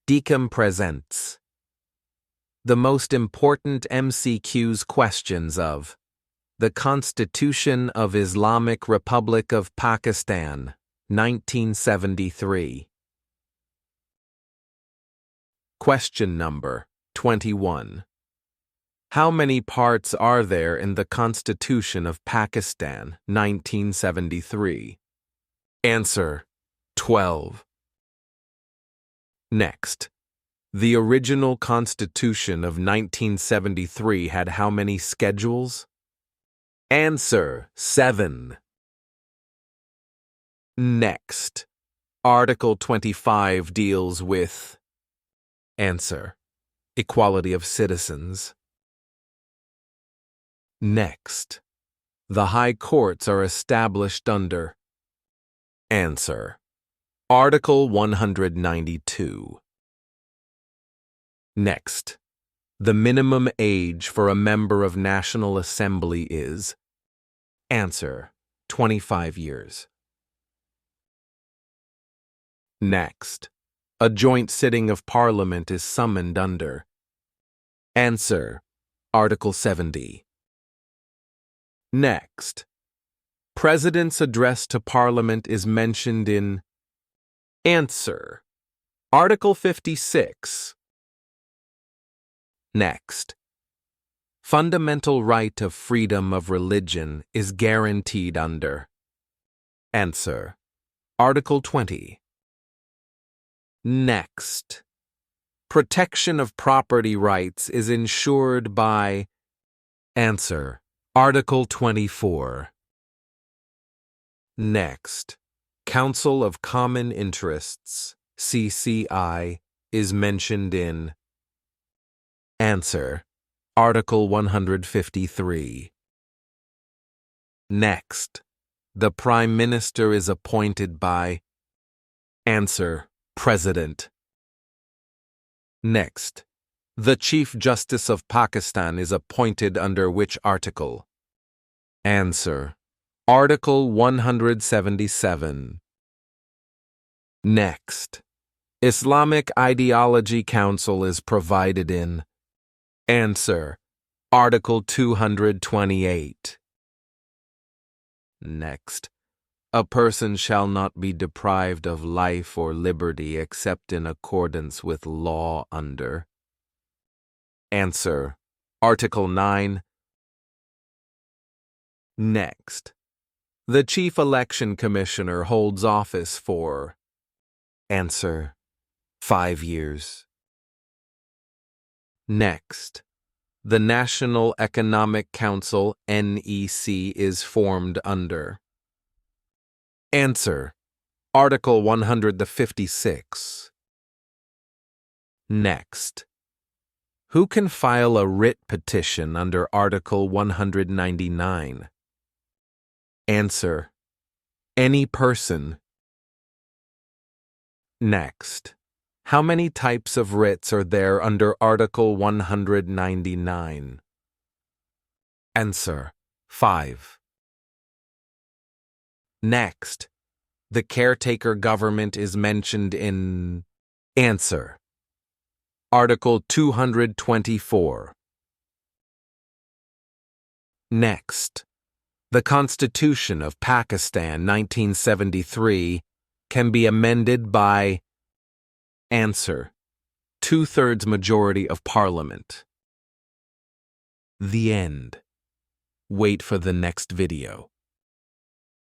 DIQEM presents the most important MCQs questions of the Constitution of Islamic Republic of Pakistan, 1973. Question number 21. How many parts are there in the Constitution of Pakistan, 1973? Answer: 12. Next. The original Constitution of 1973 had how many schedules? Answer: 7. Next. Article 25 deals with. Answer: equality of citizens. Next. The high courts are established under. Answer: Article 192. Next. The minimum age for a member of National Assembly is. Answer: 25 years. Next. A joint sitting of Parliament is summoned under. Answer: Article 70. Next. President's address to Parliament is mentioned in. Answer: Article 56. Next. Fundamental right of freedom of religion is guaranteed under. Answer: Article 20. Next. Protection of property rights is ensured by. Answer: Article 24. Next. Council of Common Interests, CCI, is mentioned in. Answer: Article 153. Next. The Prime Minister is appointed by. Answer: President. Next. The Chief Justice of Pakistan is appointed under which article? Answer: Article 177. Next. Islamic Ideology Council is provided in. Answer: Article 228. Next. A person shall not be deprived of life or liberty except in accordance with law under. Answer: Article 9. Next. The Chief Election Commissioner holds office for. Answer: 5 years. Next. The National Economic Council, NEC, is formed under. Answer: Article 156. Next. Who can file a writ petition under Article 199? Answer: any person. Next. How many types of writs are there under Article 199? Answer: 5. Next. The caretaker government is mentioned in. Answer: Article 224. Next. The Constitution of Pakistan, 1973, can be amended by. Answer: 2/3 majority of Parliament. The end. Wait for the next video.